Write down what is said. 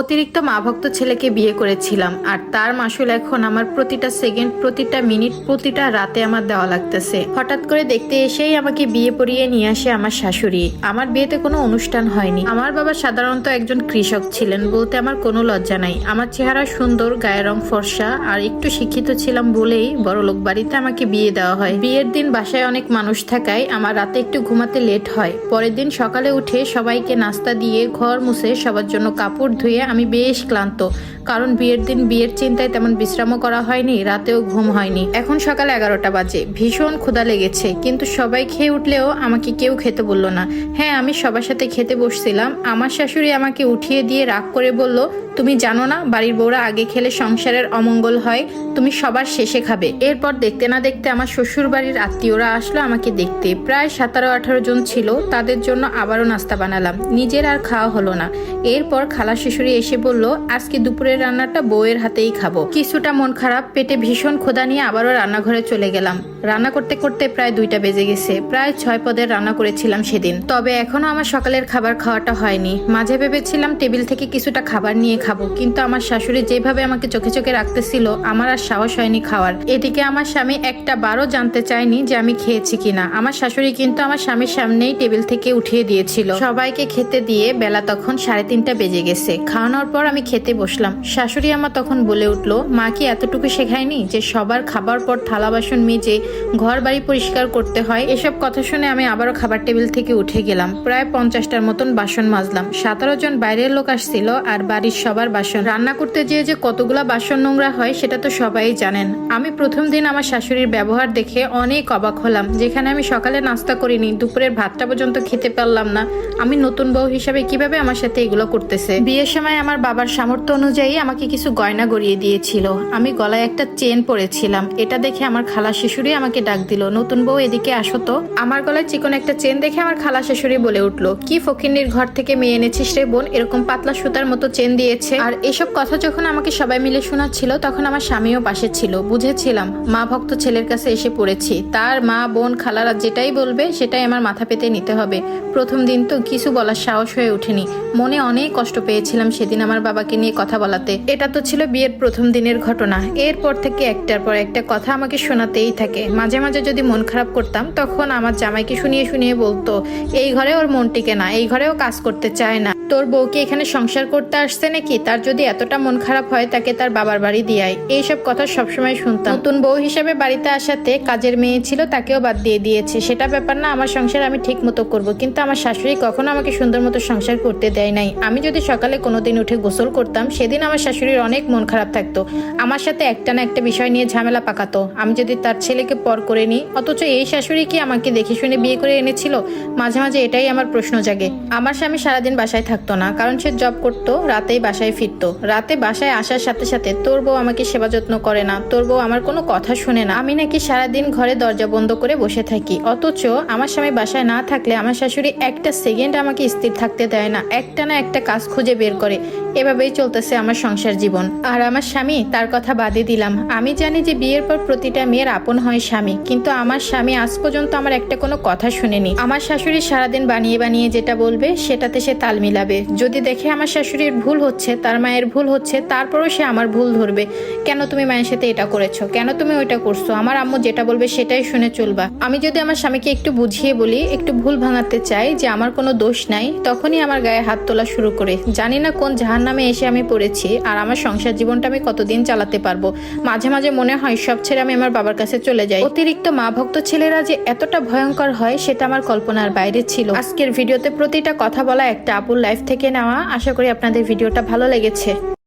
অতিরিক্ত মা ভক্ত ছেলেকে বিয়ে করেছিলাম, আর তার মাসুল এখন আমার প্রতিটা সেকেন্ড, প্রতিটা মিনিট, প্রতিটা রাতে আমার দেওয়া লাগতেছে। হঠাৎ করে দেখতে এসেই আমাকে বিয়ে পড়িয়ে নিয়ে আসে আমার শাশুড়ি। আমার বিয়েতে কোনো অনুষ্ঠান হয়নি। আমার বাবা সাধারণত একজন কৃষক ছিলেন, বলতে আমার কোনো লজ্জা নাই। আমার চেহারা সুন্দর, গায়ের রং ফর্সা, আর একটু শিক্ষিত ছিলাম বলেই বড়লোক বাড়িতে আমাকে বিয়ে দেওয়া হয়। বিয়ের দিন বাসায় অনেক মানুষ থাকায় আমার রাতে একটু ঘুমাতে লেট হয়। পরের দিন সকালে উঠে সবাইকে নাস্তা দিয়ে, ঘর মুছে, সবার জন্য কাপড় ধুয়ে আমি বেশ ক্লান্ত, কারণ বিয়ের দিন বিয়ের চিন্তায় তেমন বিশ্রামও করা হয়নি, রাতেও ঘুম হয়নি। এখন সকাল 11টা বাজে, ভীষণ ক্ষুধা লেগেছে, কিন্তু সবাই খেয়ে উঠলেও আমাকে কেউ খেতে বলল না। হ্যাঁ, আমি সবার সাথে খেতে বসছিলাম। আমার শাশুড়ি আমাকে উঠিয়ে দিয়ে রাগ করে বলল, তুমি জানো না বাড়ির বউরা আগে খেলে সংসারের অমঙ্গল হয়, তুমি সবার শেষে খাবে। এরপর দেখতে না দেখতে আমার শ্বশুর বাড়ির আত্মীয়রা আসলো আমাকে দেখতে। প্রায় 17-18 জন ছিল। তাদের জন্য আবারও নাস্তা বানালাম, নিজের আর খাওয়া হলো না। এরপর খালা শাশুড়ি এসে বলল, আজকে দুপুরের রান্নাটা বউয়ের হাতেই খাবো। কিছুটা মন খারাপ, পেটে ভীষণ ক্ষুধা নিয়ে আবারও রান্নাঘরে চলে গেলাম। রান্না করতে করতে প্রায় 2টা বেজে গেছে। প্রায় 6 পদের রান্না করেছিলাম সেদিন। তবে এখনো আমার সকালের খাবার খাওয়াটা হয়নি। মাঝে ভেবেছিলাম টেবিল থেকে কিছুটা খাবার নিয়ে খাবো, কিন্তু আমার শাশুড়ি যেভাবে আমাকে চোখে চোখে রাখতেছিল, আমার আর সাহস হয়নি খাওয়ার। এদিকে আমার স্বামী একটা বারও জানতে চায়নি যে আমি খেয়েছি কিনা। আমার শাশুড়ি কিন্তু আমার স্বামীর সামনেই টেবিল থেকে উঠিয়ে দিয়েছিল। সবাইকে খেতে দিয়ে বেলা তখন 3:30 বেজে গেছে। খাওয়ানোর পর আমি খেতে বসলাম। শাশুড়ি আমার তখন বলে উঠলো, মা কি এতটুকু শেখায়নি যে সবার খাবার পর থালা বাসন মেজে ঘর বাড়ি পরিষ্কার করতে হয়? এসব কথা শুনে আমি আবারও খাবার টেবিল থেকে উঠে গেলাম। প্রায় 50টার মতন বাসন মাজলাম। 17 জন বাইরের লোক আসছিল, আর বাড়ির সবার বাসন রান্না করতে যেয়ে যে কতগুলা বাসন নোংরা হয় সেটা তো সবাই জানেন। আমি প্রথম দিন আমার শাশুড়ির ব্যবহার দেখে অনেক অবাক হলাম। যেখানে আমি সকালে নাস্তা করিনি, দুপুরের ভাতটা পর্যন্ত খেতে পারলাম না, আমি নতুন বউ হিসাবে কিভাবে আমার সাথে এগুলো করতেছে? বিয়ের সময় আমার বাবার সামর্থ্য অনুযায়ী আমাকে কিছু গয়না গড়িয়ে দিয়েছিল। আমি গলায় একটা চেন পরেছিলাম। এটা দেখে আমার খালা শাশুড়ি আমাকে ডাক দিল, নতুন বউ এদিকে আসো তো। আমার গলায় চিকন একটা চেন দেখে আমার খালা শাশুড়ি বলে উঠলো, কি ফকিন্নির ঘর থেকে মেয়ে এনেছিস রে বোন, এরকম পাতলা সুতার মতো চেন দিয়েছে? আর এসব কথা যখন আমাকে সবাই মিলে শোনাচ্ছিল, তখন আমার স্বামীও পাশে ছিল। বুঝেছিলাম মা ভক্ত ছেলের কাছে এসে পড়েছি। তার মা, বোন, খালারা যেটাই বলবে সেটাই আমার মাথা পেতে নিতে হবে। প্রথম দিন তো কিছু বলার সাহস হয়ে ওঠেনি। মনে অনেক কষ্ট পেয়েছিলাম সেদিন আমার বাবাকে নিয়ে কথা বলাতে। এটা তো ছিল বিয়ের প্রথম দিনের ঘটনা। এরপর থেকে একটার পর একটা কথা আমাকে শোনাতেই থাকে। মাঝে মাঝে যদি মন খারাপ করতাম, তখন আমার জামাইকে শুনিয়ে শুনিয়ে বলতো, এই ঘরে ওর মন টিকে না, এই ঘরেও কাজ করতে চায় না, তোর বউকে এখানে সংসার করতে আসছে নাকি? তার যদি এতটা মন খারাপ হয়, তাকে তার বাবার বাড়ি দিয়াই। এইসব কথা সবসময় শুনতাম। নতুন বউ হিসেবে বাড়িতে আসাতে কাজের মেয়ে ছিল, তাকেও বাদ দিয়ে দিয়েছে। সেটা ব্যাপার না, আমার সংসার আমি ঠিক মতো করবো। কিন্তু আমার শাশুড়ি কখনো আমাকে সুন্দর মতো সংসার করতে দেয় নাই। আমি যদি সকালে কোনোদিন উঠে গোসল করতাম, সেদিন আমার শাশুড়ির অনেক মন খারাপ থাকতো। আমার সাথে একটা না একটা বিষয় নিয়ে ঝামেলা পাকাতো। আমি যদি তার ছেলেকে পর করে নিই, অথচ এই শাশুড়ি কি আমাকে দেখে শুনে বিয়ে করে এনেছিল? মাঝে মাঝে এটাই আমার প্রশ্ন জাগে। আমার স্বামী সারাদিন বাসায় থাকতো না, কারণ সে জব করতো, রাতেই বাসায় ফিরতো। রাতে বাসায় আসার সাথে সাথে, তোর বউ আমাকে সেবা যত্ন করে না, তোর বউ আমার কোনো কথা শুনে না, আমি নাকি সারাদিন ঘরে দরজা বন্ধ করে বসে থাকি। অথচ আমার স্বামী বাসায় না থাকলে আমার শাশুড়ি একটা সেকেন্ড আমাকে স্থির থাকতে দেয় না, একটা না একটা কাজ খুঁজে বের করে। এভাবেই চলতেছে আমার সংসার জীবন। আর আমার স্বামী, তার কথা বাদই দিলাম। আমি জানি যে বিয়ের পর প্রতিটা মেয়ের আপন হয় স্বামী, কিন্তু আমার স্বামী আজ পর্যন্ত আমার একটা কোনো কথা শুনেনি। আমার শাশুড়ি সারাদিন বানিয়ে বানিয়ে যেটা বলবে সেটাতে সে তাল মিলাবে। যদি দেখে আমার শাশুড়ির ভুল হচ্ছে, তার মায়ের ভুল হচ্ছে, তারপরও সে আমার ভুল ধরবে। কেন তুমি মায়ের সাথে এটা করেছো, কেন তুমি ওইটা করছো, আমার আম্মু যেটা বলবে সেটাই শুনে চলবা। আমি যদি আমার স্বামীকে একটু বুঝিয়ে বলি, একটু ভুল ভাঙাতে চাই যে আমার কোনো দোষ নাই, তখনই আমার গায়ে হাত তোলা শুরু করে। জানি না কোন জাহান্নামে এসে আমি পড়েছি, আর আমার সংসার জীবনটা আমি কতদিন চালাতে পারবো। মাঝে মাঝে মনে হয় সব ছেড়ে আমি আমার বাবার কাছে চলে যাই। অতিরিক্ত মা ভক্ত ছেলেরা যে এতটা ভয়ঙ্কর হয়, সেটা আমার কল্পনার বাইরে ছিল। আজকের ভিডিওতে প্রতিটা কথা বলা একটা আপুর লাইফ থেকে নেওয়া। আশা করি আপনাদের ভিডিওটা ভালো লেগেছে।